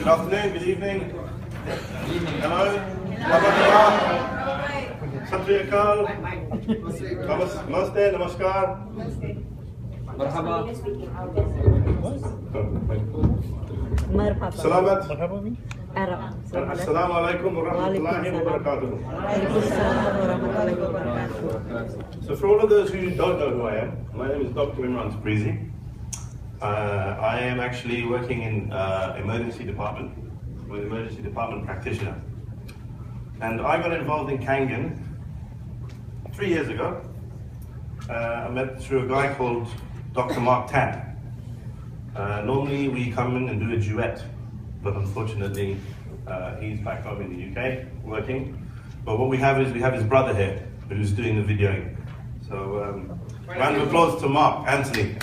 Good afternoon, good evening. Hello. Sat Sri Akal. Namaste, namaskar. Marhaba. Salamat. Arab. Assalamu alaikum wa rahmatullahi wa barakatuh. So for all of those who don't know who I am, my name is Dr. Imran Tabrizi. I am actually working in emergency department. I'm an emergency department practitioner. And I got involved in Kangen 3 years ago. I met through a guy called Dr. Mark Tan. Normally we come in and do a duet, but unfortunately he's back home in the UK working. But what we have is his brother here who's doing the videoing. So round of applause to Mark, Anthony.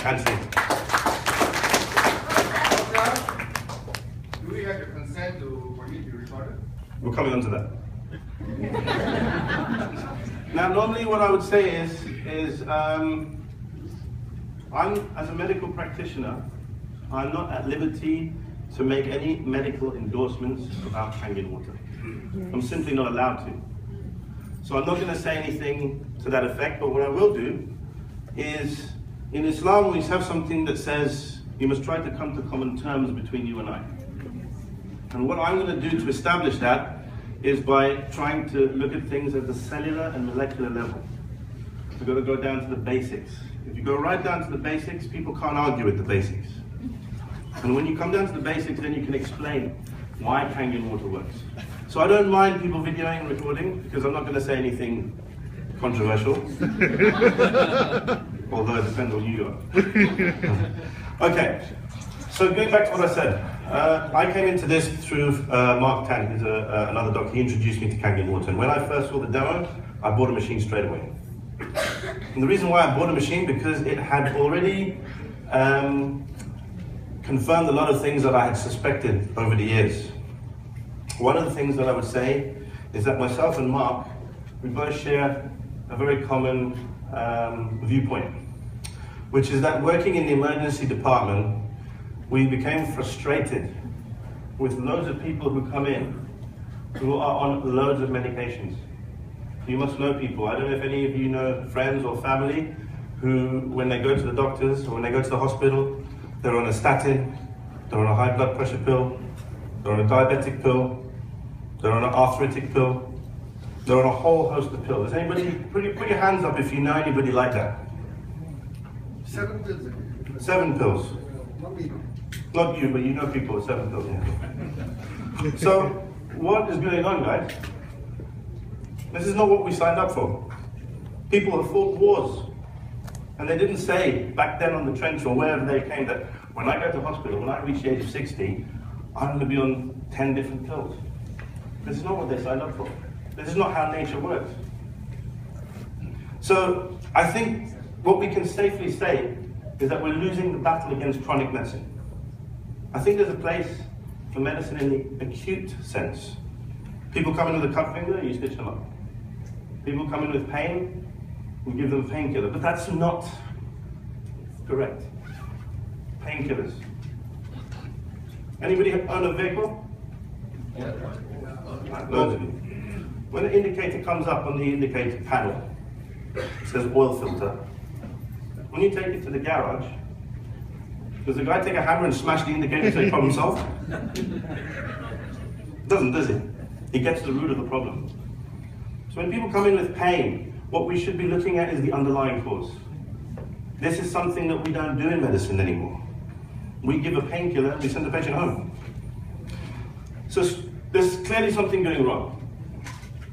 Do we have your consent for you to be recorded? We're coming on to that. Now, normally what I would say is I'm, as a medical practitioner, I'm not at liberty to make any medical endorsements about Kangen Water. I'm simply not allowed to. So I'm not going to say anything to that effect, but what I will do is, in Islam we have something that says you must try to come to common terms between you and I. And what I'm going to do to establish that is by trying to look at things at the cellular and molecular level. We've got to go down to the basics. If you go right down to the basics, people can't argue with the basics. And when you come down to the basics, then you can explain why Kangen Water works. So I don't mind people videoing and recording, because I'm not going to say anything controversial. Although it depends on you. Okay, so going back to what I said. I came into this through Mark Tan, who's another doctor. He introduced me to Kangen Water. And when I first saw the demo, I bought a machine straight away. And the reason why I bought a machine, because it had already confirmed a lot of things that I had suspected over the years. One of the things that I would say is that myself and Mark, we both share a very common viewpoint, which is that working in the emergency department, we became frustrated with loads of people who come in who are on loads of medications. You must know people. I don't know if any of you know friends or family who, when they go to the doctors or when they go to the hospital, they're on a statin, they're on a high blood pressure pill, they're on a diabetic pill, they're on an arthritic pill, they're on a whole host of pills. Does anybody, put your hands up if you know anybody like that. 7 pills. 7 pills. Not me. Not you, but you know people with 7 pills, yeah. So, what is going on, guys? This is not what we signed up for. People have fought wars. And they didn't say back then on the trench or wherever they came that when I go to hospital, when I reach the age of 60, I'm going to be on 10 different pills. This is not what they signed up for. This is not how nature works. So, I think what we can safely say is that we're losing the battle against chronic medicine. I think there's a place for medicine in the acute sense. People come in with a cut finger, you stitch them up. People come in with pain, we give them painkiller, but that's not correct. Painkillers. Anybody own a vehicle? Yeah. Loads of you. When the indicator comes up on the indicator panel, it says oil filter. When you take it to the garage, does the guy take a hammer and smash the indicator and say problem solved? Doesn't, does he? He gets to the root of the problem. So when people come in with pain, what we should be looking at is the underlying cause. This is something that we don't do in medicine anymore. We give a painkiller and we send the patient home. So there's clearly something going wrong.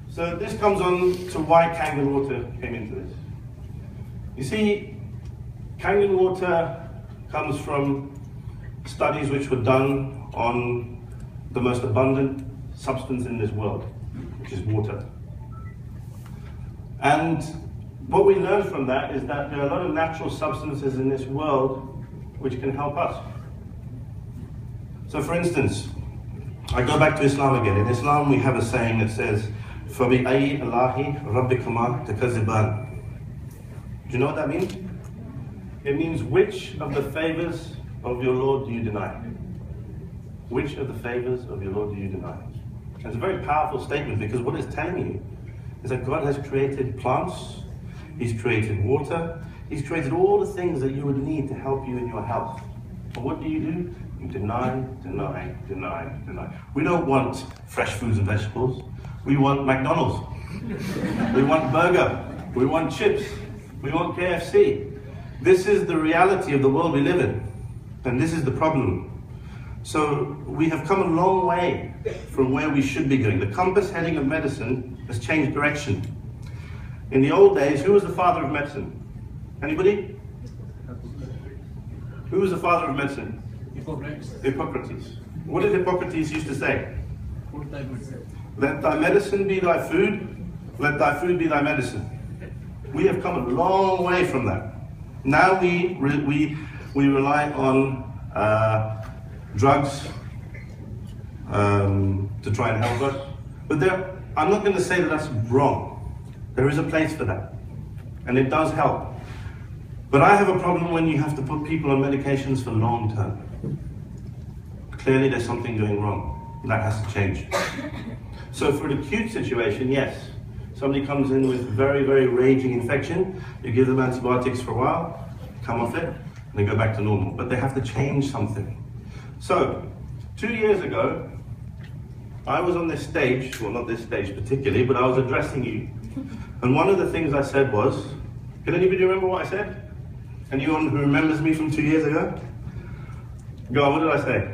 So this comes on to why Kangen Water came into this. You see, Kangen Water comes from studies which were done on the most abundant substance in this world, which is water. And what we learned from that is that there are a lot of natural substances in this world which can help us. So for instance, I go back to Islam again. In Islam we have a saying that says, فَبِأَيِّ اللَّهِ رَبِّكُمَا تَكَذِّبَانِ. Do you know what that means? It means, which of the favors of your Lord do you deny? which of the favors of your Lord do you deny? It's a very powerful statement, because what it's telling you is that God has created plants, He's created water, He's created all the things that you would need to help you in your health. But what do? You deny, deny, deny, deny. We don't want fresh foods and vegetables. We want McDonald's. We want burger. We want chips. We want KFC. This is the reality of the world we live in. And this is the problem. So we have come a long way from where we should be going. The compass heading of medicine has changed direction. In the old days, who was the father of medicine? Anybody? Who was the father of medicine? Hippocrates. What did Hippocrates used to say? Let thy medicine be thy food, let thy food be thy medicine. We have come a long way from that. Now we rely on drugs to try and help us. But I'm not going to say that that's wrong. There is a place for that, and it does help. But I have a problem when you have to put people on medications for long term. Clearly there's something going wrong. That has to change. So for an acute situation, yes. Somebody comes in with very, very raging infection, you give them antibiotics for a while, come off it, and they go back to normal. But they have to change something. So, 2 years ago, I was on this stage, well not this stage particularly, but I was addressing you. And one of the things I said was, can anybody remember what I said? Anyone who remembers me from 2 years ago? Go on, what did I say?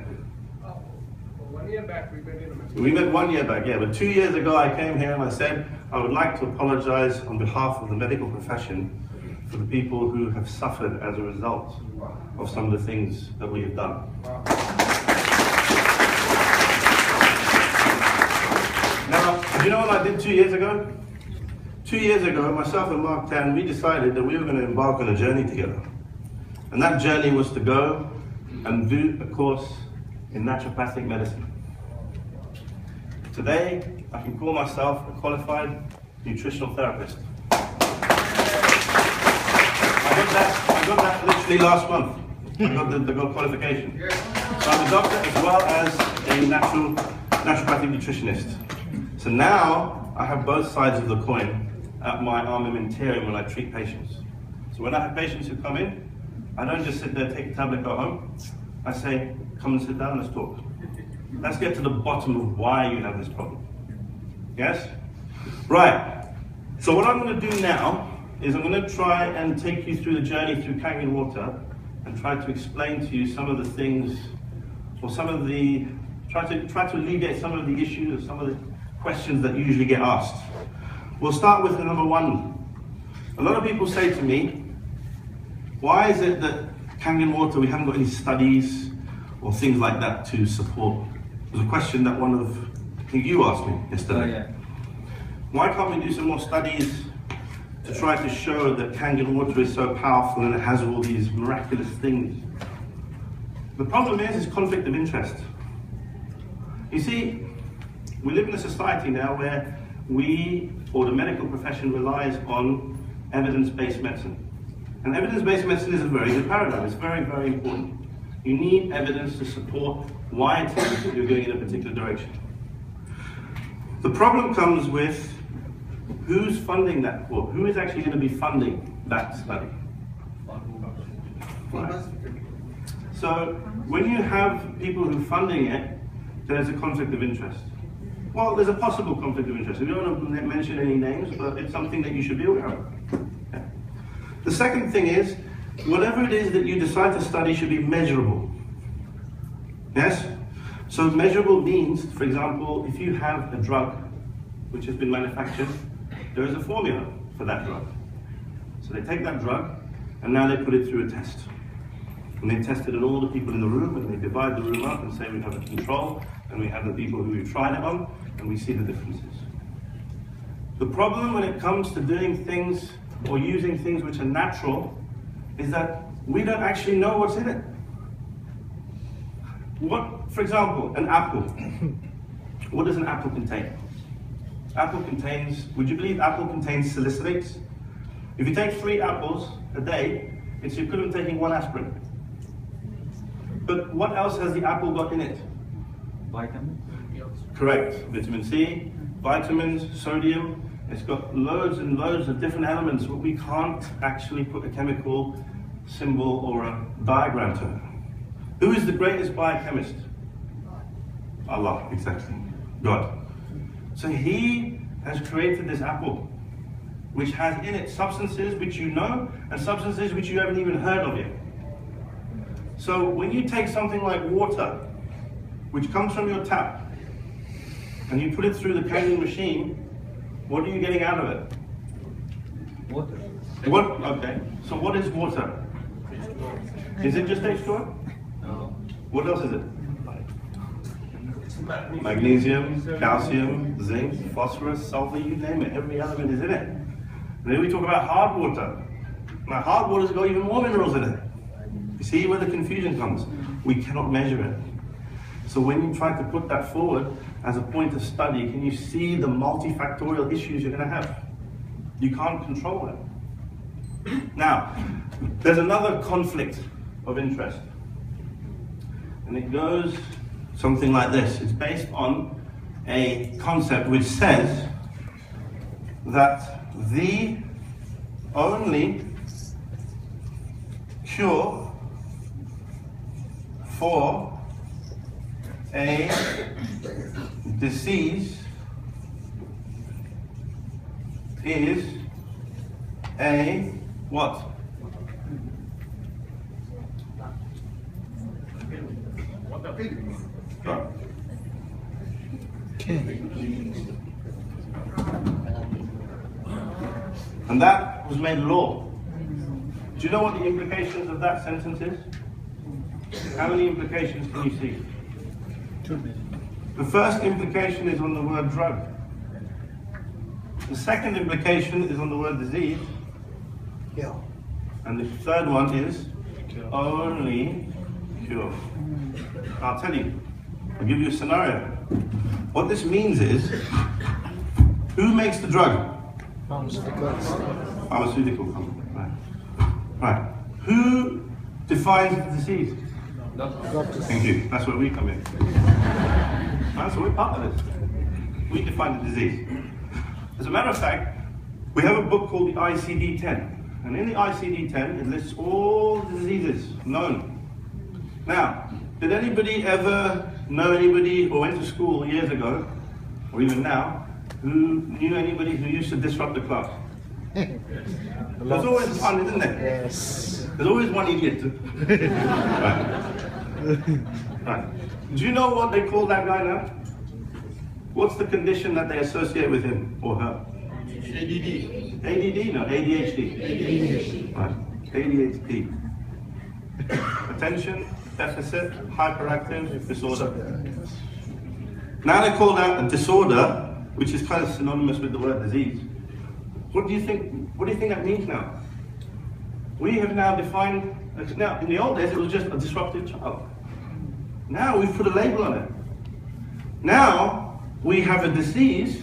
1 year back we met in a We met 1 year back, yeah, but 2 years ago I came here and I said, I would like to apologize on behalf of the medical profession for the people who have suffered as a result of some of the things that we have done. Now, do you know what I did 2 years ago? 2 years ago, myself and Mark Tan, we decided that we were going to embark on a journey together. And that journey was to go and do a course in naturopathic medicine. Today, I can call myself a qualified nutritional therapist. I got that literally last month. I got the qualification. So I'm a doctor as well as a naturopathic nutritionist. So now I have both sides of the coin at my armamentarium when I treat patients. So when I have patients who come in, I don't just sit there, take a tablet, go home. I say, come and sit down, let's talk. Let's get to the bottom of why you have this problem. Yes? Right. So what I'm going to do now is I'm going to try and take you through the journey through Kangen Water and try to explain to you some of the things, or some of the, try to alleviate some of the issues, some of the questions that usually get asked. We'll start with number one. A lot of people say to me, why is it that Kangen Water, we haven't got any studies or things like that to support? It was a question that one of, I think you asked me yesterday. Oh, yeah. Why can't we do some more studies to try to show that Kangen Water is so powerful and it has all these miraculous things? The problem is conflict of interest. You see, we live in a society now where we, or the medical profession, relies on evidence-based medicine. And evidence-based medicine is a very good paradigm. It's very, very important. You need evidence to support why it is that you're going in a particular direction. The problem comes with who's funding that course? Who is actually going to be funding that study? Right. So when you have people who are funding it, there's a conflict of interest. Well, there's a possible conflict of interest. We don't want to mention any names, but it's something that you should be aware of. Yeah. The second thing is, whatever it is that you decide to study should be measurable. Yes? So measurable means, for example, if you have a drug which has been manufactured, there is a formula for that drug. So they take that drug, and now they put it through a test. And they test it on all the people in the room, and they divide the room up and say we have a control, and we have the people who we've tried it on, and we see the differences. The problem when it comes to doing things or using things which are natural is that we don't actually know what's in it. What, for example, an apple. What does an apple contain? Apple contains, would you believe apple contains salicylates? If you take 3 apples a day, it's the equivalent of taking 1 aspirin. But what else has the apple got in it? Vitamin. Correct. Vitamin C, vitamins, sodium. It's got loads and loads of different elements, but we can't actually put a chemical symbol or a diagram to it. Who is the greatest biochemist? Allah, exactly. God. So He has created this apple, which has in it substances which you know and substances which you haven't even heard of yet. So when you take something like water, which comes from your tap, and you put it through the Kangen machine, what are you getting out of it? Water. What? Okay. So what is water? Is it just H2O? No. What else is it? Magnesium, calcium, zinc, phosphorus, sulfur, you name it. Every element is in it. And then we talk about hard water. Now hard water's got even more minerals in it. You see where the confusion comes? We cannot measure it. So when you try to put that forward as a point of study, can you see the multifactorial issues you're going to have? You can't control it. Now, there's another conflict of interest. And it goes something like this. It's based on a concept which says that the only cure for a disease is a what? And that was made law. Do you know what the implications of that sentence is? How many implications can you see? The first implication is on the word drug. The second implication is on the word disease. And the third one is only cure. I'll tell you. I'll give you a scenario. What this means is, who makes the drug? Pharmaceutical company. Right. Who defines the disease? Doctors. Thank you. That's where we come in. So we're part of this. We define the disease. As a matter of fact, we have a book called the ICD-10. And in the ICD-10, it lists all the diseases known. Now, did anybody ever know anybody or went to school years ago, or even now, who knew anybody who used to disrupt the class? There's always one, isn't there? Yes. There's always one idiot. Right. Right. Do you know what they call that guy now? What's the condition that they associate with him or her? ADD. ADD? No, ADHD. ADHD. Right. ADHD. Attention Deficit Hyperactive Disorder. Now they call that a disorder, which is kind of synonymous with the word disease. What do you think that means now? We have now defined, now in the old days it was just a disruptive child. Now we've put a label on it. Now we have a disease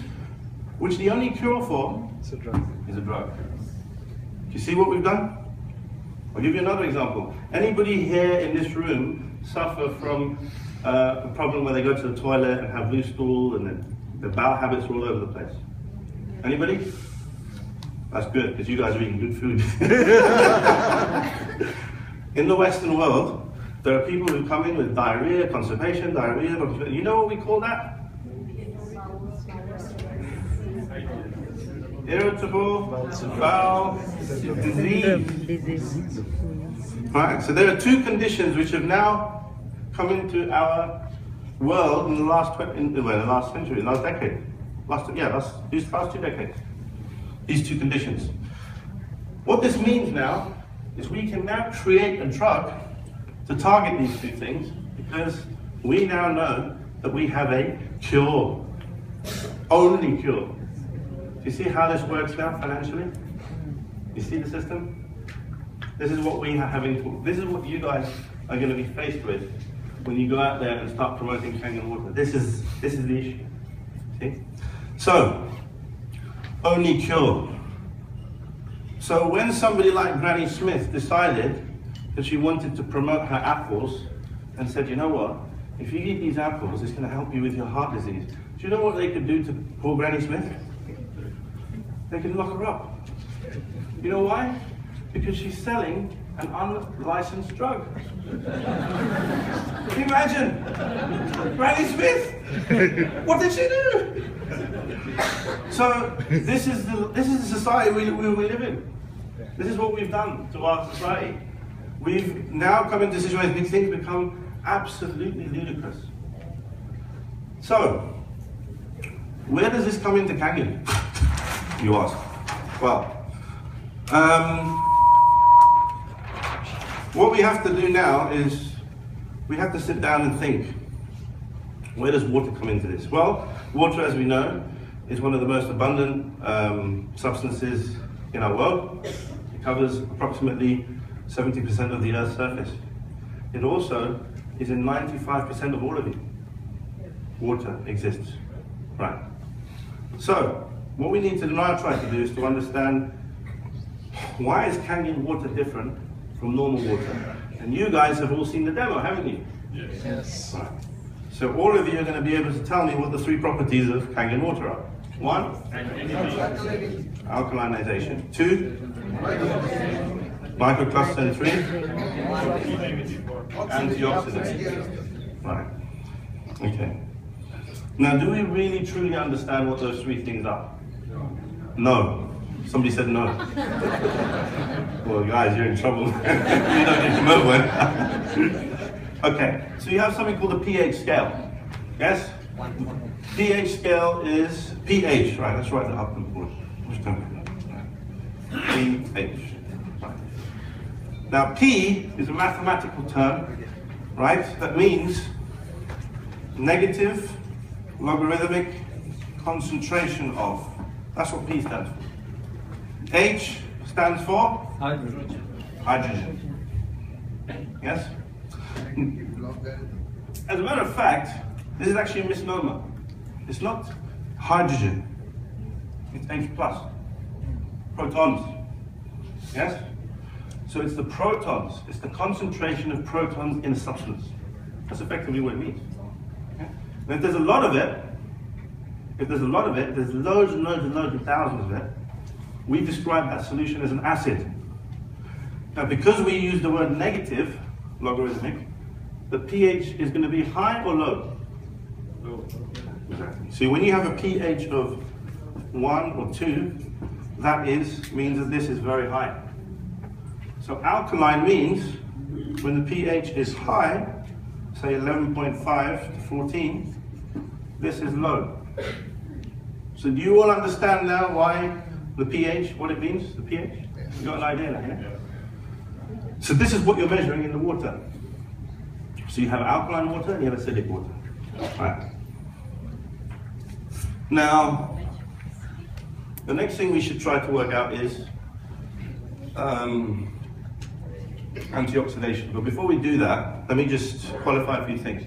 which the only cure for is a drug. Do you see what we've done? I'll give you another example. Anybody here in this room suffer from a problem where they go to the toilet and have loose stool and then their bowel habits are all over the place? Anybody? That's good, because you guys are eating good food. In the Western world, there are people who come in with diarrhea, constipation, diarrhea. You know what we call that? Irritable bowel disease. Right, so there are two conditions which have now come into our world in the last century, last decade. These past 2 decades. These two conditions. What this means now is we can now create a drug to target these two things because we now know that we have a cure. Only cure. Do you see how this works now financially? You see the system? This is what we are having. This is what you guys are going to be faced with when you go out there and start promoting Kangen Water. This is the issue. See? So, only cure. So when somebody like Granny Smith decided that she wanted to promote her apples and said, you know what, if you eat these apples, it's going to help you with your heart disease. Do you know what they could do to poor Granny Smith? They could lock her up. You know why? Because she's selling an unlicensed drug. Can you imagine? Granny Smith? What did she do? So this is the society we live in. This is what we've done to our society. We've now come into a situation where these things become absolutely ludicrous. So, where does this come into Kangen, you ask? Well, what we have to do now is we have to sit down and think, where does water come into this? Well, water, as we know, is one of the most abundant substances in our world. It covers approximately 70% of the Earth's surface. It also is in 95% of all of it. Water exists, right? So, what we need to now try to do is to understand, why is Kangen water different from normal water? And you guys have all seen the demo, haven't you? Yes. Right. So all of you are going to be able to tell me what the 3 properties of Kangen water are. 1, alkalinization. 2, microcluster. And 3, antioxidant. Right. Okay. Now, do we really truly understand what those 3 things are? No. Somebody said no. Well, guys, you're in trouble. You don't need to know when. Okay, so you have something called a pH scale. Yes? pH scale is pH, right? Let's write that up in board. pH. Right. Now, P is a mathematical term, right? That means negative logarithmic concentration of. That's what P stands for. H stands for Hydrogen. hydrogen. Yes? As a matter of fact, this is actually a misnomer. It's not hydrogen, it's H+. Protons. Yes? So it's the protons, it's the concentration of protons in a substance. That's effectively what it means. Okay? And if there's a lot of it, there's loads and loads and loads and thousands of it, we describe that solution as an acid. Now, because we use the word negative, logarithmic, the pH is going to be high or low? Low. Exactly. So when you have a pH of 1 or 2, that means that this is very high. So alkaline means when the pH is high, say 11.5 to 14, this is low. So do you all understand now why the pH, what it means, the pH? You got an idea now, yeah? So this is what you're measuring in the water. So you have alkaline water and you have acidic water. Right. Now, the next thing we should try to work out is antioxidation. But before we do that, let me just qualify a few things.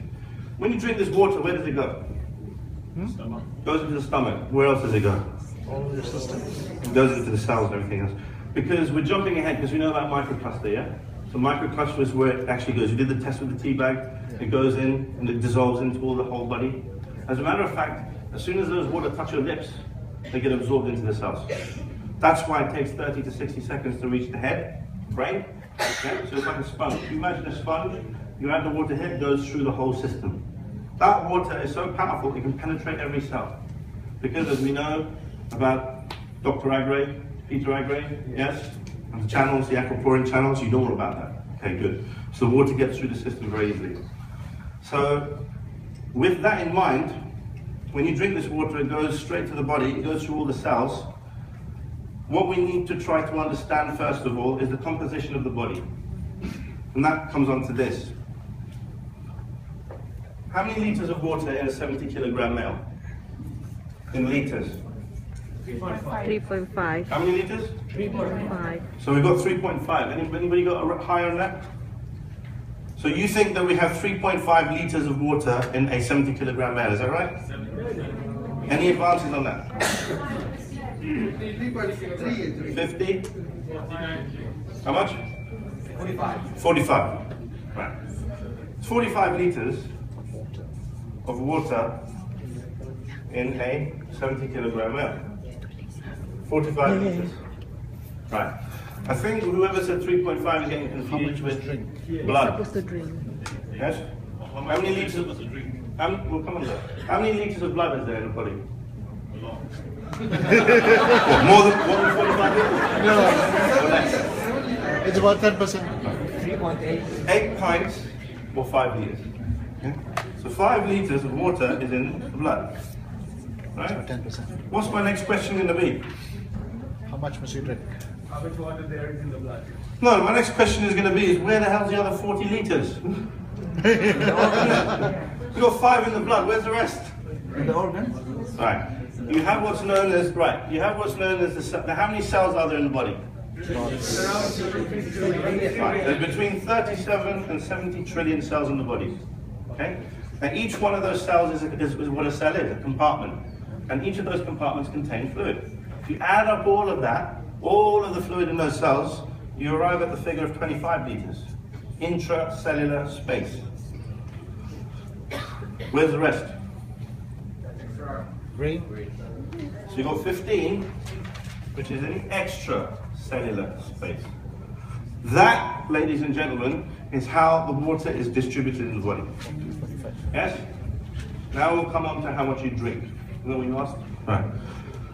When you drink this water, where does it go? Stomach. Goes into the stomach. Where else does it go? All of your system. It goes into the cells and everything else. Because we're jumping ahead, because we know about microcluster, yeah? So microcluster is where it actually goes. You did the test with the tea bag, it goes in and it dissolves into all the whole body. As a matter of fact, as soon as those water touch your lips, they get absorbed into the cells. That's why it takes 30 to 60 seconds to reach the head, brain. Yeah? So it's like a sponge. If you imagine a sponge, you add the water here, it goes through the whole system. That water is so powerful, it can penetrate every cell. Because as we know about Dr. Agre, Peter Agre, yes? And the channels, the aquaporin channels, you know all about that. Okay, good. So the water gets through the system very easily. So with that in mind, when you drink this water, it goes straight to the body, it goes through all the cells. What we need to try to understand first of all is the composition of the body. And that comes on to this. How many liters of water in a 70 kilogram male? In liters? 3.5. How many liters? 3.5. So we've got 3.5. Anybody got a higher on that? So you think that we have 3.5 liters of water in a 70 kilogram male, is that right? Any advances on that? 50? How much? 45. 45. Right. It's 45 liters of water in a 70 kilogram well? 45 liters. Right. I think whoever said 3.5 is getting confused with blood. Supposed to drink. Yes? How many liters of we'll come on there. How many liters of blood is there in the body? What, more than 45 liters? No, Or less? it's about 10%. 3.8. 8 pints or 5 liters. Okay? So 5 liters of water is in the blood. Right? 10%. What's my next question going to be? How much must you drink? How much water there is in the blood? No, my next question is going to be is where the hell's the other 40 liters? You got 5 in the blood, where's the rest? In the organs? Right. You have what's known as how many cells are there in the body? Right. There's between 37 and 70 trillion cells in the body. Okay? Now each one of those cells is what a cell is, a compartment. And each of those compartments contain fluid. If you add up all of that, all of the fluid in those cells, you arrive at the figure of 25 liters. Intracellular space. Where's the rest? Green? So you've got 15, which is an extracellular space. That, ladies and gentlemen, is how the water is distributed in the body. Yes? Now we'll come on to how much you drink. You know what you asked? Right.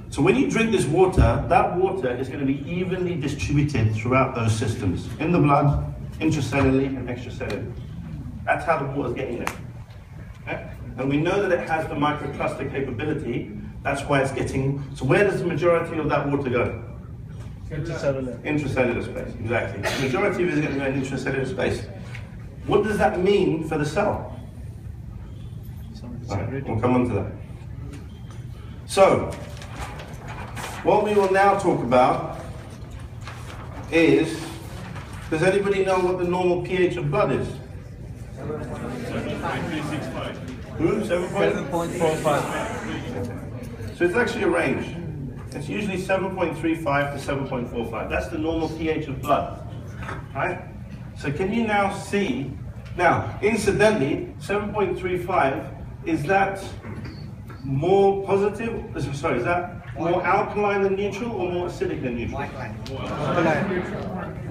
So when you drink this water, that water is going to be evenly distributed throughout those systems. In the blood, intracellularly and extracellularly. That's how the water is getting there. Okay? And we know that it has the microcluster capability. That's why it's getting... So where does the majority of that water go? Intracellular. Intracellular space, exactly. The majority of it is going to go in intracellular space. What does that mean for the cell? Right, we'll come on to that. So, what we will now talk about is, does anybody know what the normal pH of blood is? 7.45. So it's actually a range. It's usually 7.35 to 7.45. That's the normal pH of blood, right? So can you now see, now incidentally, 7.35, is that more positive, sorry, is that more alkaline than neutral or more acidic than neutral?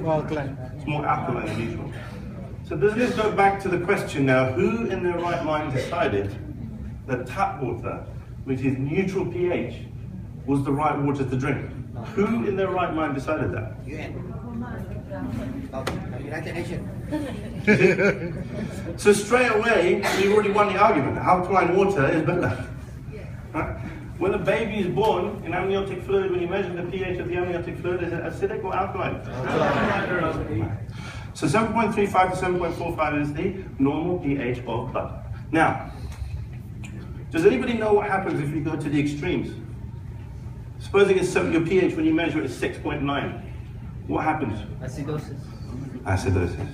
Alkaline. It's more alkaline than neutral. So does this go back to the question now, who in their right mind decided that tap water, which is neutral pH, was the right water to drink? Who in their right mind decided that? United Nations. So straight away, we've already won the argument. Alkaline water is better. Right? When a baby is born in amniotic fluid, when you measure the pH of the amniotic fluid, is it acidic or alkaline? So 7.35 to 7.45 is the normal pH of blood. Now, does anybody know what happens if you go to the extremes? Supposing it's your pH when you measure it is 6.9. What happens? Acidosis. Acidosis.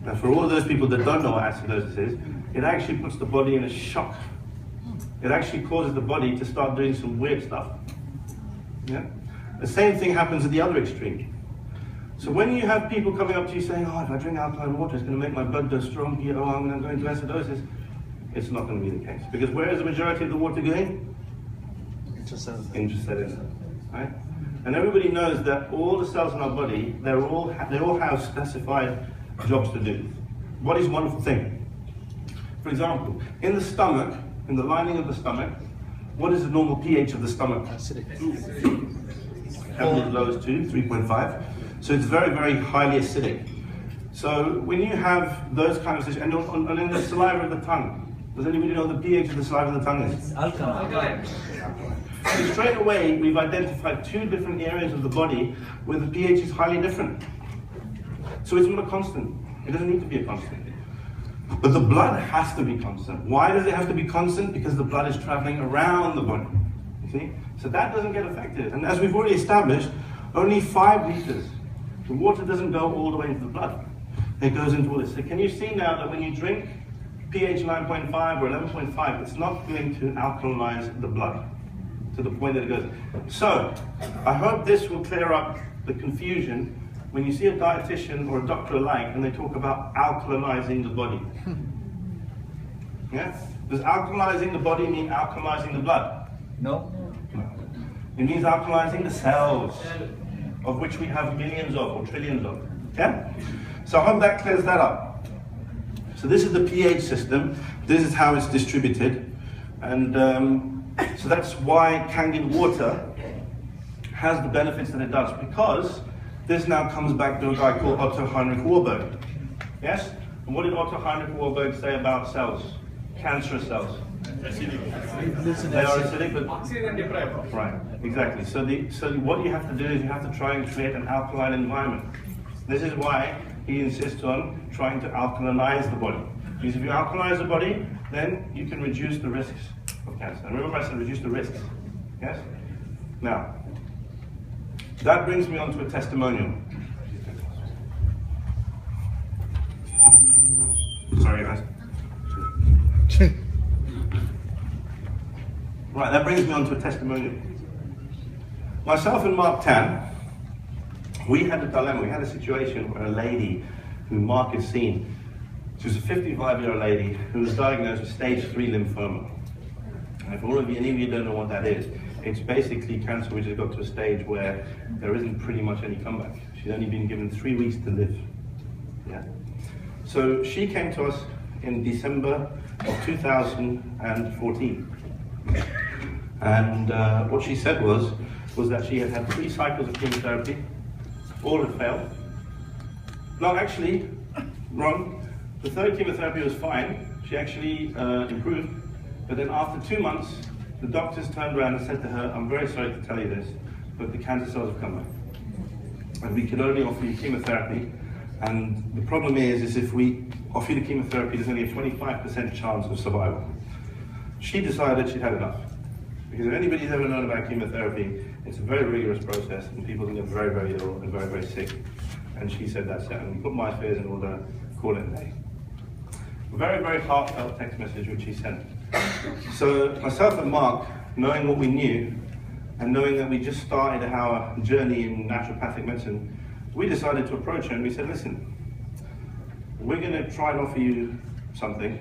Now for all of those people that don't know what acidosis is, it actually puts the body in a shock. It actually causes the body to start doing some weird stuff. Yeah? The same thing happens at the other extreme. So when you have people coming up to you saying, oh, if I drink alkaline water, it's going to make my blood go strong, oh, I'm going to go into acidosis, it's not going to be the case. Because where is the majority of the water going? Intracellular. Right? And everybody knows that all the cells in our body, they all have specified jobs to do. Body's a wonderful thing. For example, in the stomach, in the lining of the stomach, what is the normal pH of the stomach? Acidic. As low as 2, 3.5. So it's very, very highly acidic. So when you have those kind of situations, and in the saliva of the tongue, does anybody know the pH of the saliva of the tongue is? Alkaline. So straight away, we've identified 2 different areas of the body where the pH is highly different. So it's not a constant. It doesn't need to be a constant. But the blood has to be constant. Why does it have to be constant? Because the blood is traveling around the body. You see? So that doesn't get affected. And as we've already established, only 5 liters. The water doesn't go all the way into the blood. It goes into all this. So can you see now that when you drink pH 9.5 or 11.5, it's not going to alkalinize the blood to the point that it goes. So I hope this will clear up the confusion when you see a dietitian or a doctor alike and they talk about alkalinizing the body. Yeah? Does alkalizing the body mean alkalizing the blood? No? It means alkalizing the cells, of which we have millions of or trillions of. Yeah? So I hope that clears that up. So this is the pH system. This is how it's distributed. And so that's why Kangen Water has the benefits that it does, because this now comes back to a guy called Otto Heinrich Warburg. Yes? And what did Otto Heinrich Warburg say about cells? Cancerous cells. They are acidic, but Oxygen deprived. right, exactly. So what you have to do is you have to try and create an alkaline environment. This is why he insists on trying to alkalinize the body. Because if you alkalinize the body, then you can reduce the risks of cancer. And remember I said reduce the risks. Yes? Now, that brings me on to a testimonial. Sorry guys. Right, that brings me on to a testimonial. Myself and Mark Tan, we had a dilemma. We had a situation where a lady who Mark has seen, she was a 55-year-old lady who was diagnosed with stage 3 lymphoma. And if all of you, any of you don't know what that is, it's basically cancer which has got to a stage where there isn't pretty much any comeback. She's only been given 3 weeks to live. Yeah. So she came to us in December of 2014. And what she said was that she had had 3 cycles of chemotherapy, all had failed. No, actually, wrong. The 3rd chemotherapy was fine. She actually improved. But then after 2 months, the doctors turned around and said to her, I'm very sorry to tell you this, but the cancer cells have come back. And we can only offer you chemotherapy. And the problem is if we offer you the chemotherapy, there's only a 25% chance of survival. She decided she'd had enough. Because if anybody's ever known about chemotherapy, it's a very rigorous process and people can get very, very ill and very, very sick. And she said that's it. And we put my affairs in order, call it a day. A very, very heartfelt text message which she sent. So myself and Mark, knowing what we knew, and knowing that we just started our journey in naturopathic medicine, we decided to approach her and we said, listen, we're going to try and offer you something,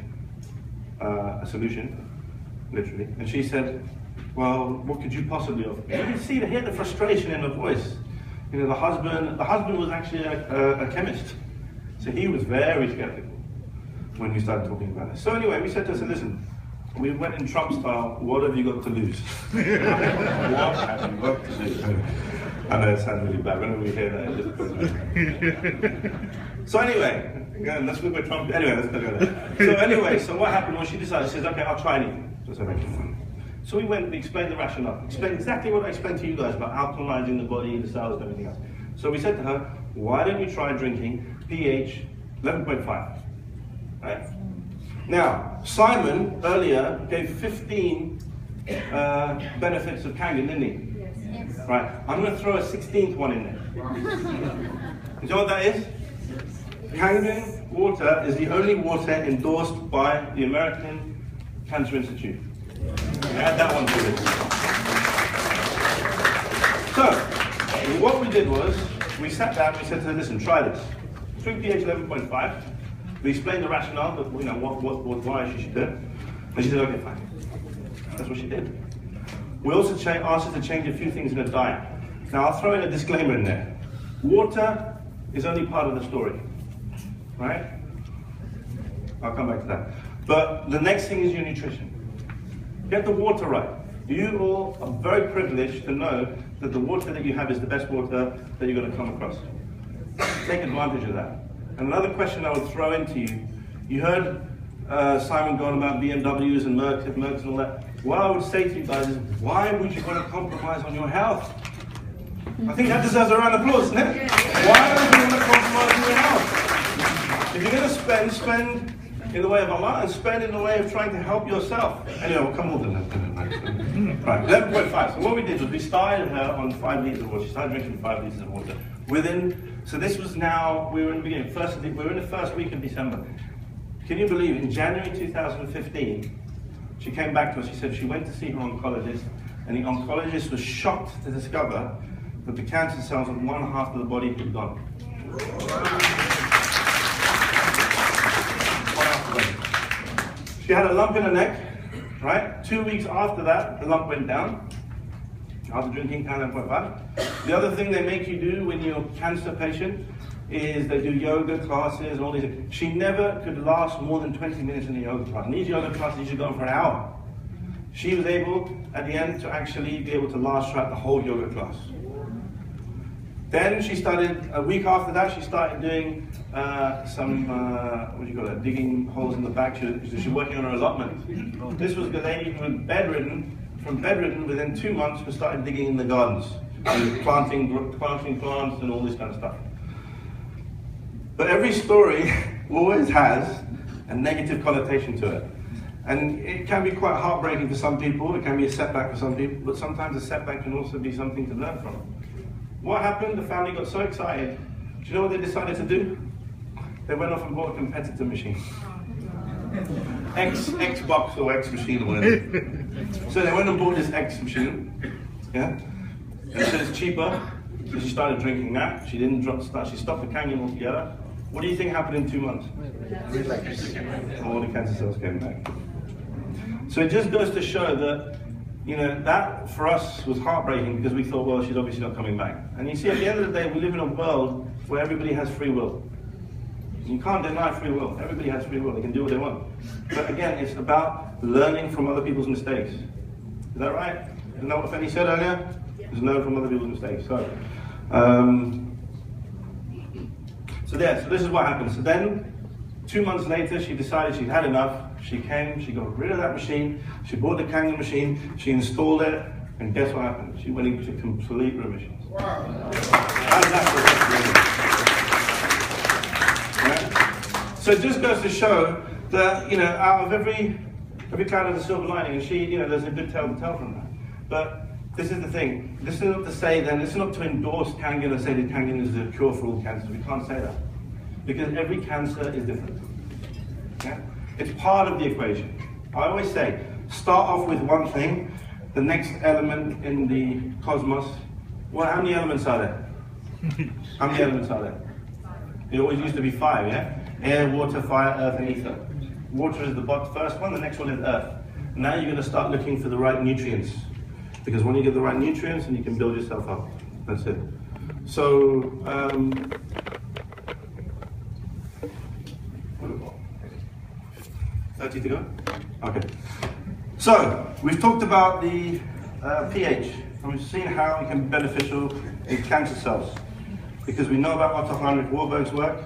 a solution, literally. And she said, well, what could you possibly offer? You can see, hear the frustration in her voice. You know, the husband was actually a chemist. So he was very skeptical when we started talking about it. So anyway, we said to her, listen, we went in Trump style, what have you got to lose? What have you got to lose? I know it sounds really bad, whenever we hear that, it just So anyway, again, let's look at Trump. Anyway, let's go there. So anyway, so what happened was she decided, she says, okay, I'll try anything. So we went, we explained the rationale, explained exactly what I explained to you guys about alkalizing the body, the cells, and everything else. So we said to her, why don't you try drinking pH 11.5, right? Now, Simon earlier gave 15 benefits of Kangen, didn't he? Yes. Right, I'm going to throw a 16th one in there. You know what that is? Kangen Water is the only water endorsed by the American Cancer Institute. Add that one to it. So, what we did was, we sat down and we said to her, listen, try this. Drink pH 11.5. We explained the rationale, but you know, why she should do it. And she said, okay, fine. That's what she did. We also asked her to change a few things in her diet. Now, I'll throw in a disclaimer in there. Water is only part of the story, right? I'll come back to that. But the next thing is your nutrition. Get the water right. You all are very privileged to know that the water that you have is the best water that you're going to come across. Take advantage of that. And another question I would throw into you, you heard Simon going about BMWs and Mercs and all that. What I would say to you guys is, why would you want to compromise on your health? I think that deserves a round of applause, doesn't it? Why would you want to compromise on your health? If you're going to spend in the way of Allah and spend in the way of trying to help yourself. Anyway, we'll come on to that. Right, 11.5. So what we did was we started her on 5 liters of water. She started drinking 5 liters of water. So this was now, we were in the beginning, we were in the first week of December. Can you believe, in January 2015, she came back to us, she said she went to see her oncologist, and the oncologist was shocked to discover that the cancer cells in one half of the body had gone. She had a lump in her neck, right? 2 weeks after that, the lump went down. After drinking Kangen Water. The other thing they make you do when you're a cancer patient is they do yoga classes and all these. She never could last more than 20 minutes in the yoga class. And these yoga classes usually go on for an hour. She was able, at the end, to actually be able to last throughout the whole yoga class. Then she started, a week after that, she started doing digging holes in the back. She was working on her allotment. This was the lady who was bedridden. From bedridden, within 2 months, we started digging in the gardens, planting plants and all this kind of stuff. But every story always has a negative connotation to it. And it can be quite heartbreaking for some people, it can be a setback for some people, but sometimes a setback can also be something to learn from. What happened? The family got so excited. Do you know what they decided to do? They went off and bought a competitor machine. Xbox or X machine or whatever. So they went and bought this X machine, yeah? And so it's cheaper, so she started drinking that. She didn't she stopped the Kangen altogether. What do you think happened in 2 months? All the cancer cells came back. So it just goes to show that, you know, that for us was heartbreaking because we thought, well, she's obviously not coming back. And you see, at the end of the day, we live in a world where everybody has free will. You can't deny free will. Everybody has free will. They can do what they want. But again, it's about learning from other people's mistakes. Is that right? Isn't that what Fanny said earlier? Just learn from other people's mistakes. So this is what happened. So then, 2 months later, she decided she'd had enough. She came, she got rid of that machine, she bought the Kangen machine, she installed it, and guess what happened? She went into complete remission. Wow. So it just goes to show that, you know, out of every cloud has a silver lining, and she, you know, there's a good tale to tell from that. But this is the thing. This is not to say then, this is not to endorse Kangen and say that Kangen is the cure for all cancer. We can't say that. Because every cancer is different. Yeah? It's part of the equation. I always say, start off with one thing, the next element in the cosmos. Well, how many elements are there? How many elements are there? It always used to be 5, yeah? Air, water, fire, earth, and ether. Water is the first one, the next one is earth. Now you're going to start looking for the right nutrients. Because when you get the right nutrients, then you can build yourself up. That's it. So, 30 to go? Okay. So, we've talked about the pH, and we've seen how it can be beneficial in cancer cells. Because we know about Otto Heinrich Warburg's work,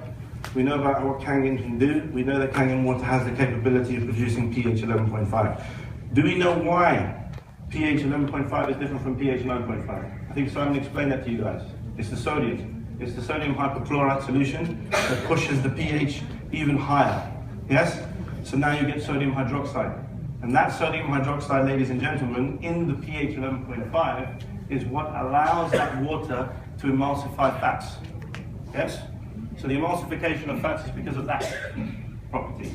we know about what Kangen can do, we know that Kangen water has the capability of producing pH 11.5. Do we know why pH 11.5 is different from pH 9.5? I think Simon explained that to you guys. It's the sodium. It's the sodium hypochlorite solution that pushes the pH even higher. Yes? So now you get sodium hydroxide. And that sodium hydroxide, ladies and gentlemen, in the pH 11.5 is what allows that water to emulsify fats. Yes? So the emulsification of fats is because of that property.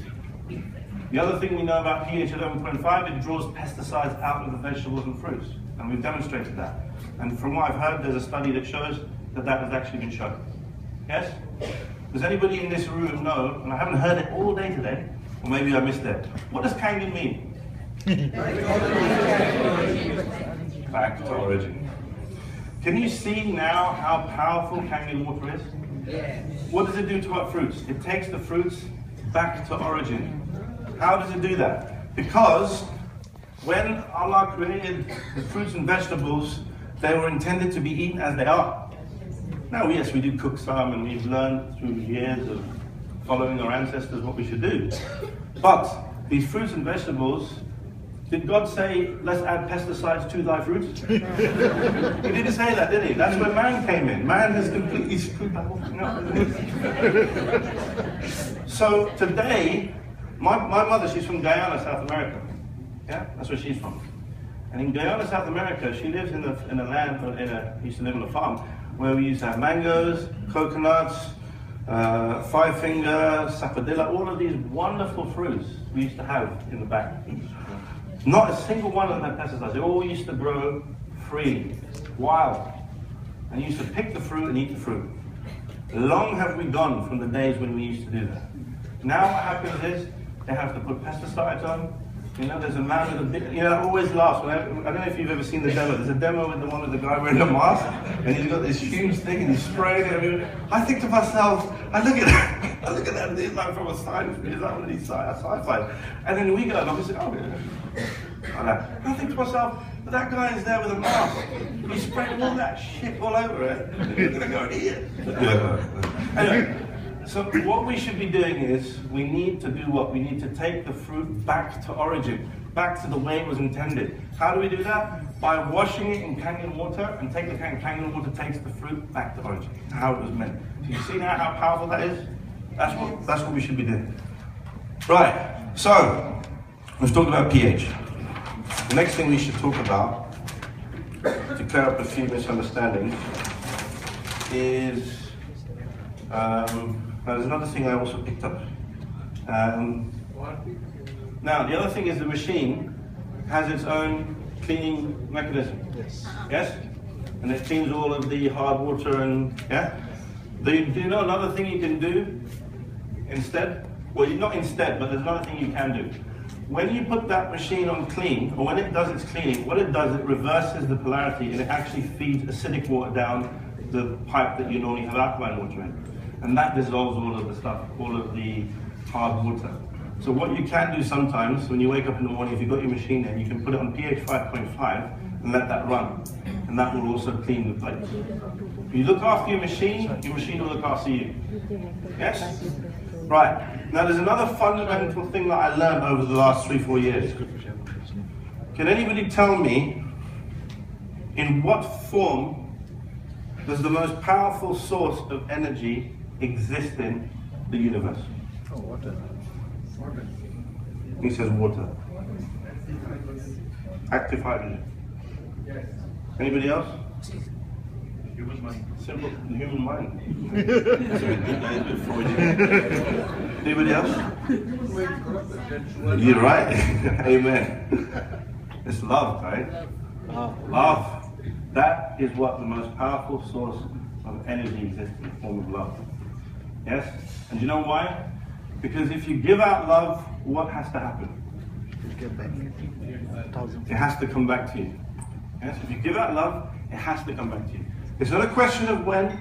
The other thing we know about pH 11.5, it draws pesticides out of the vegetables and fruits. And we've demonstrated that. And from what I've heard, there's a study that shows that that has actually been shown. Yes? Does anybody in this room know, and I haven't heard it all day today, or maybe I missed it, what does Kangen mean? Back to origin. Can you see now how powerful Kangen water is? What does it do to our fruits? It takes the fruits back to origin. How does it do that? Because when Allah created the fruits and vegetables, they were intended to be eaten as they are. Now, yes, we do cook some, and we've learned through years of following our ancestors what we should do. But these fruits and vegetables, did God say, let's add pesticides to thy fruits? He didn't say that, did he? That's where man came in. Man has completely screwed that whole thing up. So today, my mother, she's from Guyana, South America. Yeah, that's where she's from. And in Guyana, South America, she lives in a land, used to live on a farm, where we used to have mangoes, coconuts, five-finger, sapodilla, all of these wonderful fruits we used to have in the back. Not a single one of them had pesticides. They all used to grow freely, wild. And you used to pick the fruit and eat the fruit. Long have we gone from the days when we used to do that. Now what happens is, they have to put pesticides on. You know, there's a man with a big, you know, I always laugh. I don't know if you've ever seen the demo. There's a demo with the one with the guy wearing a mask, and he's got this huge thing, and he's spraying it everywhere. I think to myself, I look at that, and he's like from a science, he's like one of these sci-fi. And then we go, and I'm just like, oh, yeah. I think to myself, but that guy is there with a mask. He's spraying all that shit all over it. You're gonna go here. Anyway. So what we should be doing is, we need to do what? We need to take the fruit back to origin, back to the way it was intended. How do we do that? By washing it in Kangen water, and take the Kangen water takes the fruit back to origin, how it was meant. So you see now how powerful that is? That's what we should be doing. Right, so, we've talked about pH. The next thing we should talk about, to clear up a few misunderstandings, is there's another thing I also picked up. Now, the other thing is the machine has its own cleaning mechanism. Yes. Yes? And it cleans all of the hard water and, yeah? Do you know another thing you can do instead? Well, not instead, but there's another thing you can do. When you put that machine on clean, or when it does its cleaning, what it does, it reverses the polarity, and it actually feeds acidic water down the pipe that you normally have alkaline water in. And that dissolves all of the stuff, all of the hard water. So what you can do sometimes, when you wake up in the morning, if you've got your machine there, you can put it on pH 5.5 and let that run. And that will also clean the plates. If you look after your machine will look after you. Yes? Right. Now there's another fundamental thing that I learned over the last 3-4 years. Can anybody tell me in what form does the most powerful source of energy exist in the universe? Oh, water. He says water. Active hydrogen. Anybody else? Human mind. Simple, human mind. Anybody else? You're right. Amen. It's love, right? Love. That is what the most powerful source of energy exists in the form of love. Yes? And do you know why? Because if you give out love, what has to happen? It has to come back to you. Yes? If you give out love, it has to come back to you. It's not a question of when,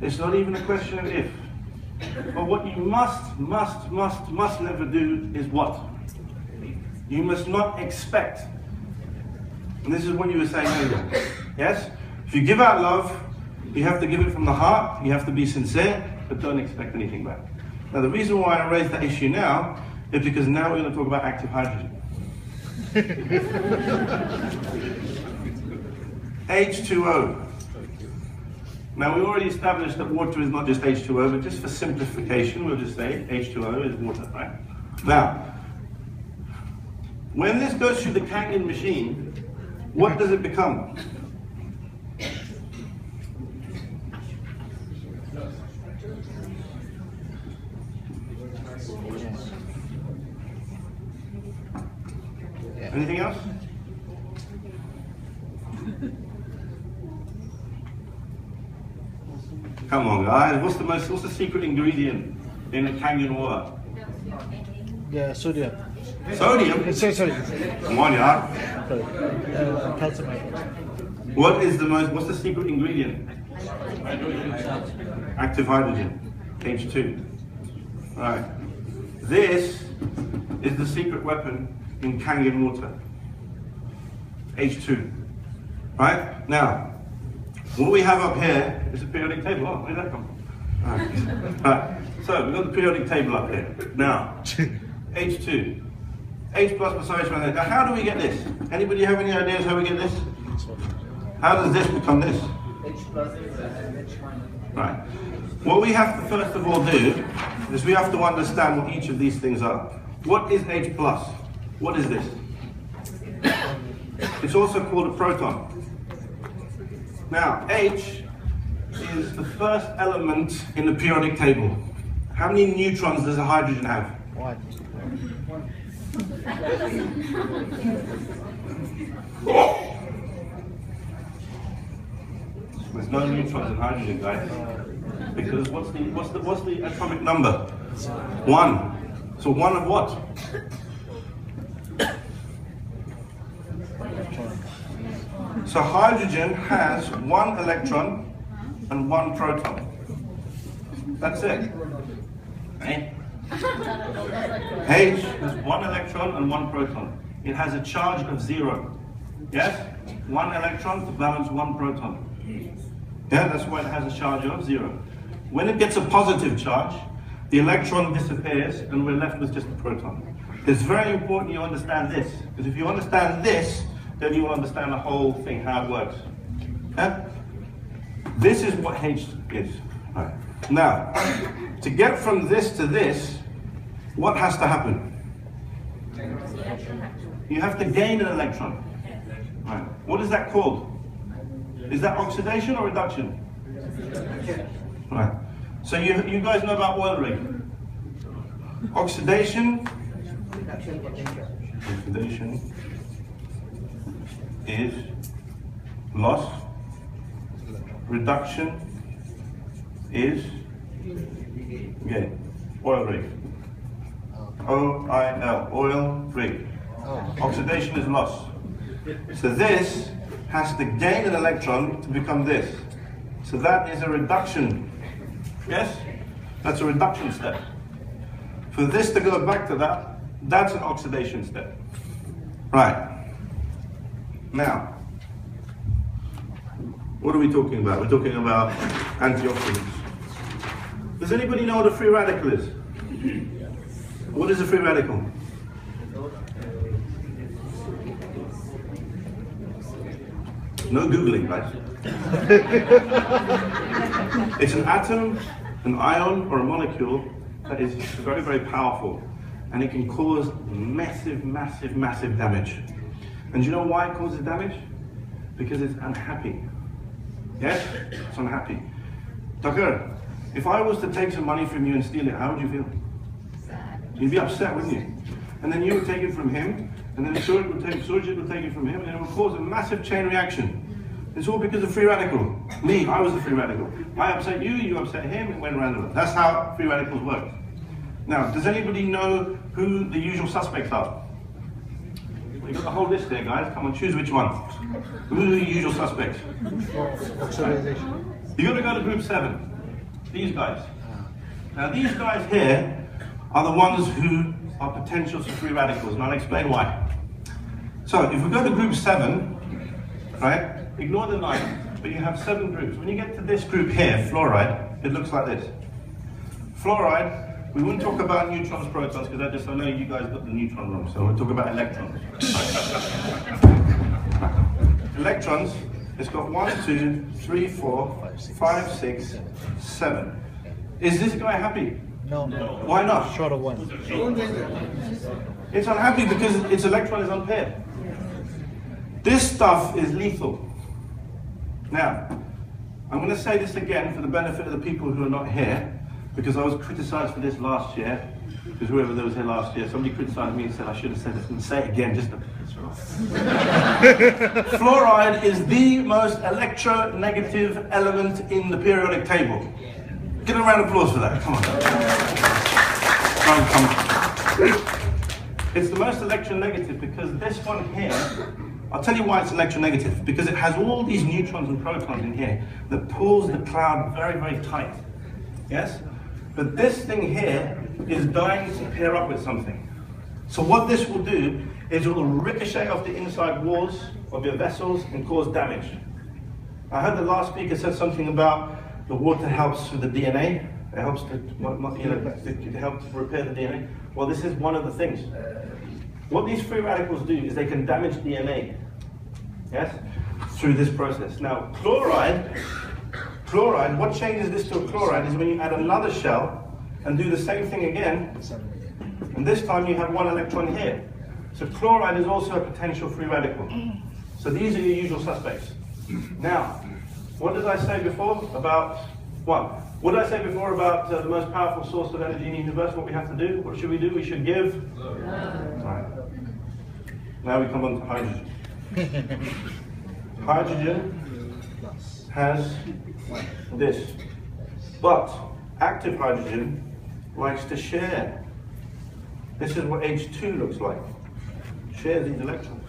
it's not even a question of if. But what you must never do is what? You must not expect. And this is what you were saying earlier. Yes? If you give out love, you have to give it from the heart, you have to be sincere, but don't expect anything back. Now the reason why I raised that issue now is because now we're going to talk about active hydrogen. H2O. Now we already established that water is not just H2O, but just for simplification, we'll just say H2O is water, right? Now, when this goes through the Kangen machine, what does it become? Anything else? Come on, guys. What's the secret ingredient in the Kangen water? Yeah, sodium. Sodium? Sorry. Come on, yeah. Calcium. What's the secret ingredient? Active hydrogen, H2. Right. This is the secret weapon in Kangen water, H2. Right? Now, what we have up here is a periodic table. Oh, where did that come from? Right. So, we've got the periodic table up here. Now, H2. H plus besides one. Now, how do we get this? Anybody have any ideas how we get this? How does this become this? Right. What we have to first of all do is we have to understand what each of these things are. What is H plus? What is this? It's also called a proton. Now, H is the first element in the periodic table. How many neutrons does a hydrogen have? 1. There's no neutrons in hydrogen, guys. Because what's the atomic number? 1. So 1 of what? So hydrogen has 1 electron and 1 proton. That's it. Eh? H has 1 electron and 1 proton. It has a charge of 0. Yes? 1 electron to balance 1 proton. Yeah, that's why it has a charge of 0. When it gets a positive charge, the electron disappears and we're left with just a proton. It's very important you understand this, because if you understand this, then you will understand the whole thing, how it works. Yeah? This is what H is. Right. Now, to get from this to this, what has to happen? You have to gain an electron. Right. What is that called? Is that oxidation or reduction? Right. So you guys know about oil rig. Oxidation is loss. Reduction is gain. Oil rig. O-I-L, oil rig. Oxidation is loss. So this has to gain an electron to become this. So that is a reduction. Yes? That's a reduction step. For this to go back to that, that's an oxidation step. Right. Now, what are we talking about? We're talking about antioxidants. Does anybody know what a free radical is? What is a free radical? No Googling, right? It's an atom, an ion, or a molecule that is very, very powerful. And it can cause massive, massive, massive damage. And you know why it causes damage? Because it's unhappy. Yes? It's unhappy. Tucker, if I was to take some money from you and steal it, how would you feel? Sad. You'd be upset, wouldn't you? And then you would take it from him, and then Surjit would take it from him, and it would cause a massive chain reaction. It's all because of free radical. Me, I was the free radical. I upset you, you upset him, it went round and round. That's how free radicals work. Now, does anybody know who the usual suspects are? We've got the whole list there, guys. Come on, choose which one. Who are the usual suspects? Oxidation. You've got to go to group 7. These guys. Now, these guys here are the ones who are potentials for free radicals, and I'll explain why. So, if we go to group 7, right? Ignore the 9, but you have 7 groups. When you get to this group here, fluoride, it looks like this. Fluoride, we wouldn't talk about neutrons, protons, because I know you guys got the neutron wrong, so we'll talk about electrons. Electrons, it's got 1, 2, 3, 4, 5, 6, 7. Is this guy happy? No. Why not? Short of 1. It's unhappy because its electron is unpaired. This stuff is lethal. Now, I'm going to say this again for the benefit of the people who are not here, because I was criticized for this last year, because whoever that was here last year, somebody criticized me and said I should have said this, and say it again just to piss her off. Fluoride is the most electronegative element in the periodic table. Give a round of applause for that, come on. It's the most electronegative because this one here, I'll tell you why it's electronegative, because it has all these neutrons and protons in here that pulls the cloud very, very tight. Yes? But this thing here is dying to pair up with something. So what this will do is it will ricochet off the inside walls of your vessels and cause damage. I heard the last speaker said something about the water helps with the DNA. It helps to, it helps to repair the DNA. Well, this is one of the things. What these free radicals do is they can damage DNA, yes, through this process. Now, chloride, what changes this to a chloride is when you add another shell and do the same thing again, and this time you have 1 electron here. So chloride is also a potential free radical. So these are your usual suspects. Now, what did I say before about what? What did I say before about the most powerful source of energy in the universe? What we have to do? What should we do? We should give. Right. Now we come on to hydrogen. Hydrogen has this, but active hydrogen likes to share. This is what H2 looks like. Shares these electrons.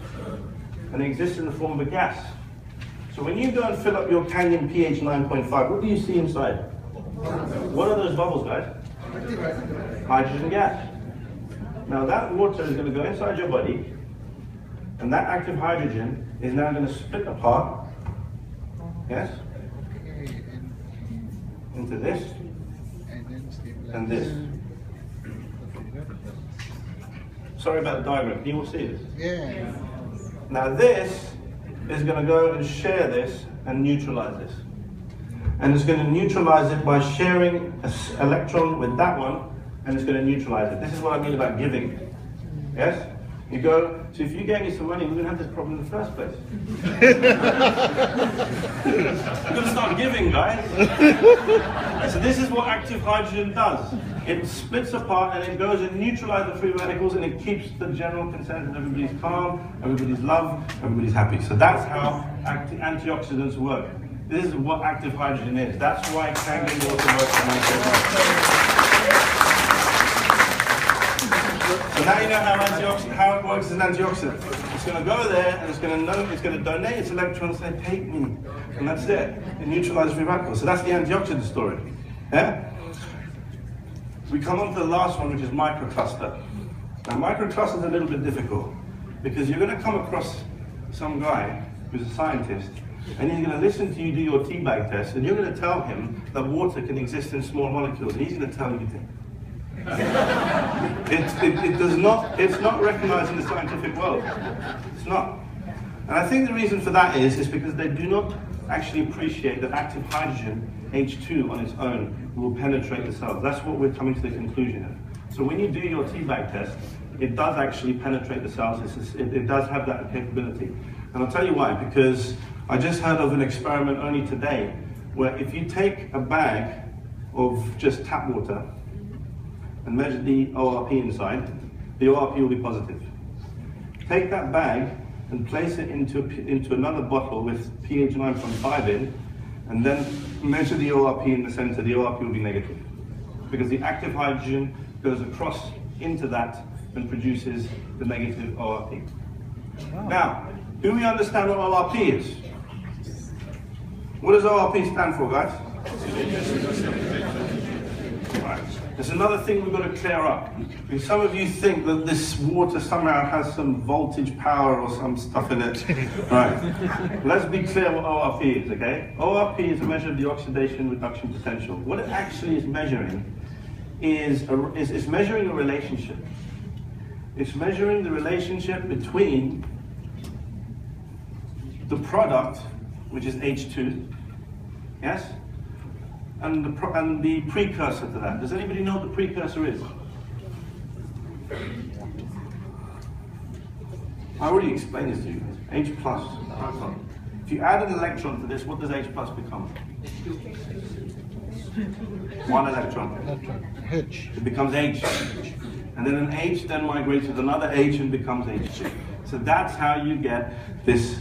And it exists in the form of a gas. So when you go and fill up your Kangen pH 9.5, what do you see inside? What are those bubbles, guys? Hydrogen gas. Now that water is going to go inside your body, and that active hydrogen is now going to split apart, yes, into this and this. Sorry about the diagram, can you all see this? Yeah. Now this is going to go and share this and neutralize this. And it's going to neutralize it by sharing an electron with that one, and it's going to neutralize it. This is what I mean about giving. Yes? You go, so if you gave me some money, we wouldn't have this problem in the first place. You're going to start giving, guys. So this is what active hydrogen does. It splits apart and it goes and neutralizes the free radicals, and it keeps the general consensus. Everybody's calm, everybody's loved, everybody's happy. So that's how antioxidants work. This is what active hydrogen is. That's why Kangen Water works. So now you know how it works as an antioxidant. It's going to go there and it's going to donate its electrons and take me, and that's it. It neutralizes free radicals. So that's the antioxidant story. Yeah. We come on to the last one, which is microcluster. Now microcluster is a little bit difficult because you're going to come across some guy who's a scientist, and he's going to listen to you do your teabag test, and you're going to tell him that water can exist in small molecules, and he's going to tell you things. It's not recognized in the scientific world. It's not. And I think the reason for that is because they do not actually appreciate that active hydrogen, H2 on its own, will penetrate the cells. That's what we're coming to the conclusion of. So when you do your teabag test, it does actually penetrate the cells. It does have that capability. And I'll tell you why, because I just heard of an experiment only today, where if you take a bag of just tap water and measure the ORP inside, the ORP will be positive. Take that bag and place it into another bottle with pH 9.5 in, and then measure the ORP in the center, the ORP will be negative. Because the active hydrogen goes across into that and produces the negative ORP. Wow. Now, do we understand what ORP is? What does ORP stand for, guys? Right. There's another thing we've got to clear up. Because some of you think that this water somehow has some voltage power or some stuff in it. Right. Let's be clear what ORP is, okay? ORP is a measure of the oxidation reduction potential. What it actually is measuring is measuring a relationship. It's measuring the relationship between the product, which is H2, yes? And the precursor to that. Does anybody know what the precursor is? I already explained this to you. H plus. If you add an electron to this, what does H plus become? One electron. H. It becomes H. And then an H then migrates with another H and becomes H2. So that's how you get this.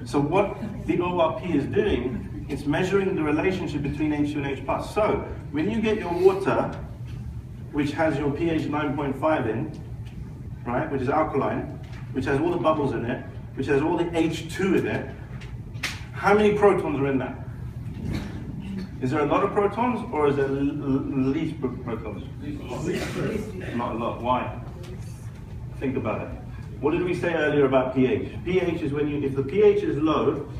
So what the ORP is doing, it's measuring the relationship between H2 and H plus. So when you get your water, which has your pH 9.5 in, right, which is alkaline, which has all the bubbles in it, which has all the H2 in it, how many protons are in that? Is there a lot of protons, or is there least protons? Not a lot. Why? Think about it. What did we say earlier about pH? pH is when if the pH is low,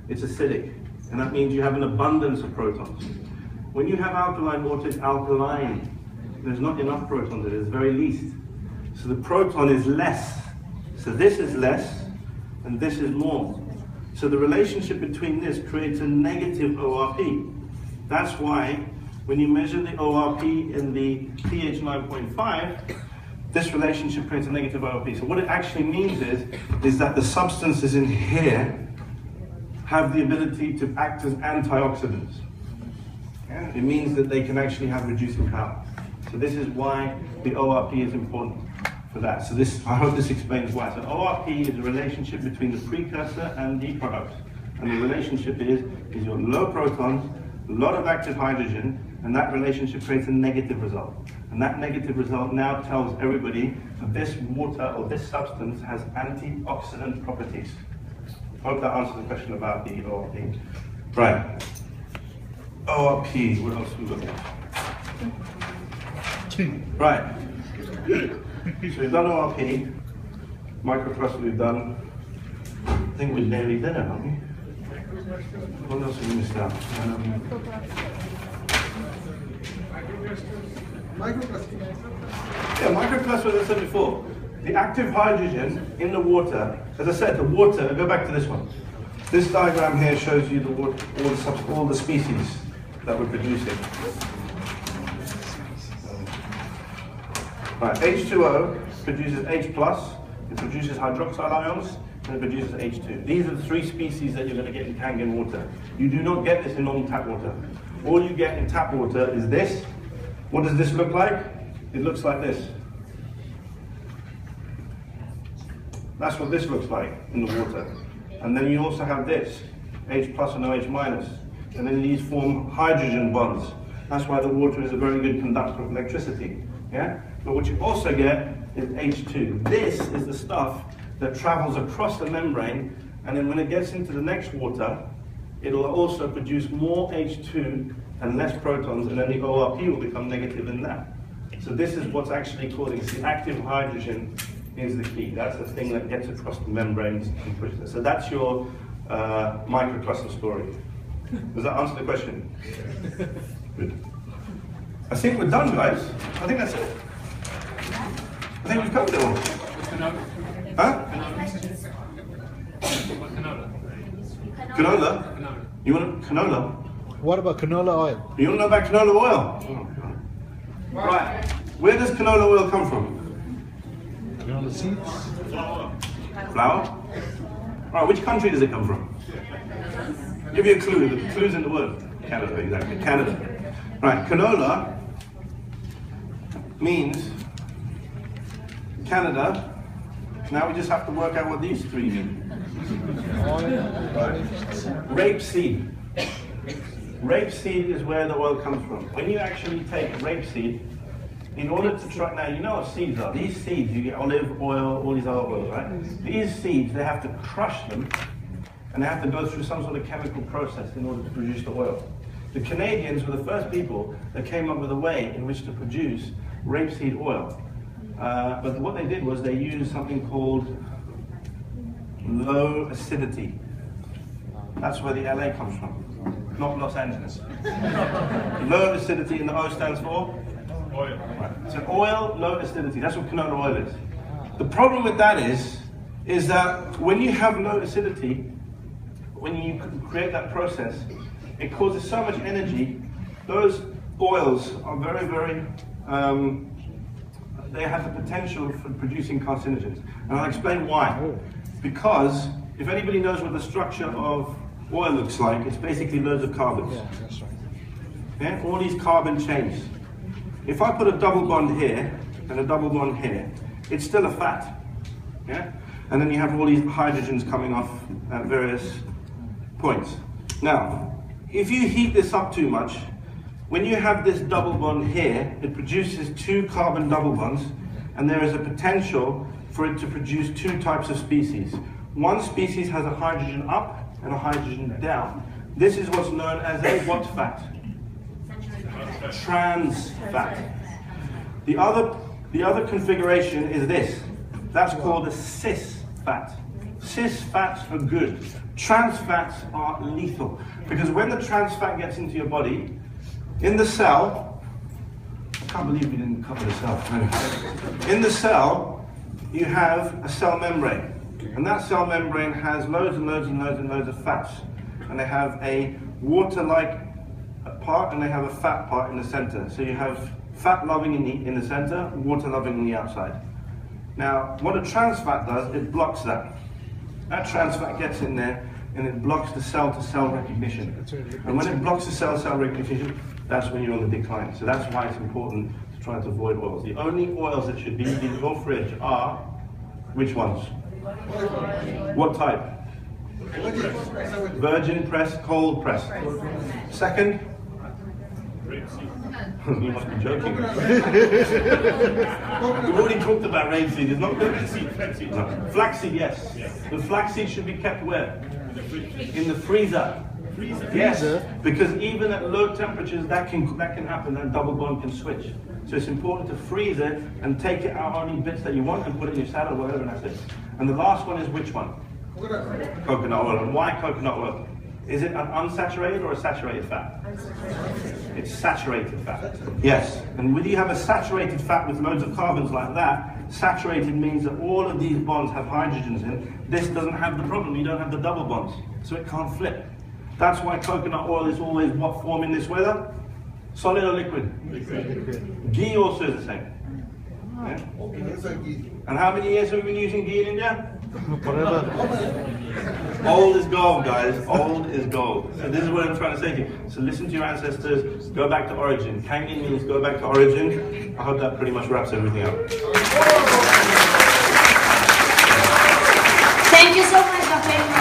it's acidic. And that means you have an abundance of protons. When you have alkaline water, it's alkaline. There's not enough protons in it, it's very least. So the proton is less. So this is less, and this is more. So the relationship between this creates a negative ORP. That's why when you measure the ORP in the pH 9.5, this relationship creates a negative ORP. So what it actually means is that the substances in here have the ability to act as antioxidants. Yeah? It means that they can actually have reducing power. So this is why the ORP is important for that. So I hope this explains why. So ORP is a relationship between the precursor and the product. And the relationship is your low protons, a lot of active hydrogen, and that relationship creates a negative result. And that negative result now tells everybody that this water or this substance has antioxidant properties. Hope that answers the question about the ORP. Right. ORP, what else we got? Right. So we've done ORP, microcluster we've done. I think we're nearly there, aren't we? What else have we missed out? Yeah, microcluster, as I said before. The active hydrogen in the water, as I said, the water, go back to this one. This diagram here shows you the water, all the species that we're producing. Right, H2O produces H+, it produces hydroxide ions, and it produces H2. These are the three species that you're going to get in Kangen water. You do not get this in non-tap water. All you get in tap water is this. What does this look like? It looks like this. That's what this looks like in the water. And then you also have this, H+ and OH-. And then these form hydrogen bonds. That's why the water is a very good conductor of electricity. Yeah? But what you also get is H2. This is the stuff that travels across the membrane, and then when it gets into the next water, it'll also produce more H2 and less protons, and then the ORP will become negative in that. So this is what's actually causing, the active hydrogen is the key. That's the thing that gets across the membranes and pushes it. So that's your microcluster story. Does that answer the question? Good. I think we're done, guys. I think that's it. I think we've covered it all. Huh? Canola? You want canola? What about canola oil? You want to know about canola oil? Oh, God. Right. Where does canola oil come from? Canola seeds? Flour? Right, which country does it come from? Give you a clue. The clue's in the word. Canada, exactly. Canada. Right, canola means Canada. Now we just have to work out what these three mean. Right. Rapeseed. Rapeseed is where the oil comes from. When you actually take rapeseed, in order to try, now you know what seeds are. These seeds, you get olive oil, all these other oils, right? These seeds, they have to crush them, and they have to go through some sort of chemical process in order to produce the oil. The Canadians were the first people that came up with a way in which to produce rapeseed oil. But what they did was they used something called low acidity. That's where the LA comes from, not Los Angeles. Low acidity, and the O stands for? Oil. Right. So oil, low acidity, that's what canola oil is. The problem with that is that when you have low acidity, when you create that process, it causes so much energy. Those oils are very, very, they have the potential for producing carcinogens. And I'll explain why. Because if anybody knows what the structure of oil looks like, it's basically loads of carbons. Yeah, that's right. Yeah? All these carbon chains. If I put a double bond here and a double bond here, it's still a fat. Yeah? And then you have all these hydrogens coming off at various points. Now, if you heat this up too much, when you have this double bond here, it produces two carbon double bonds, and there is a potential for it to produce two types of species. One species has a hydrogen up and a hydrogen down. This is what's known as a what fat? Trans fat. The other configuration is this. That's called a cis fat. Cis fats are good. Trans fats are lethal. Because when the trans fat gets into your body, in the cell, I can't believe we didn't cover the cell. In the cell, you have a cell membrane. And that cell membrane has loads and loads and loads and loads of fats. And they have a water-like part and they have a fat part in the center. So you have fat loving in the center, water loving on the outside. Now, what a trans fat does, it blocks that. That trans fat gets in there and it blocks the cell-to-cell recognition. And when it blocks the cell-to-cell recognition, that's when you're on the decline. So that's why it's important to try to avoid oils. The only oils that should be in your fridge are, which ones? What type? Virgin press, cold press. Second, You must be joking. We've already talked about rapeseed. It's not flaxseed. No. Flaxseed, yes. The flaxseed should be kept where? In the freezer. Yes, because even at low temperatures that can happen. That double bond can switch. So it's important to freeze it and take it out only bits that you want and put it in your salad or whatever, and that's it. And the last one is which one? Coconut oil. And why coconut oil? Is it an unsaturated or a saturated fat? It's saturated fat. Yes. And when you have a saturated fat with loads of carbons like that, saturated means that all of these bonds have hydrogens in. This doesn't have the problem. You don't have the double bonds. So it can't flip. That's why coconut oil is always what form in this weather? Solid or liquid? Liquid. Ghee also is the same. Yeah? And how many years have we been using ghee in India? Forever. Old is gold, guys. Old is gold. So this is what I'm trying to say to you. So listen to your ancestors. Go back to origin. Kangen means go back to origin. I hope that pretty much wraps everything up. Thank you so much, Dr. Imran.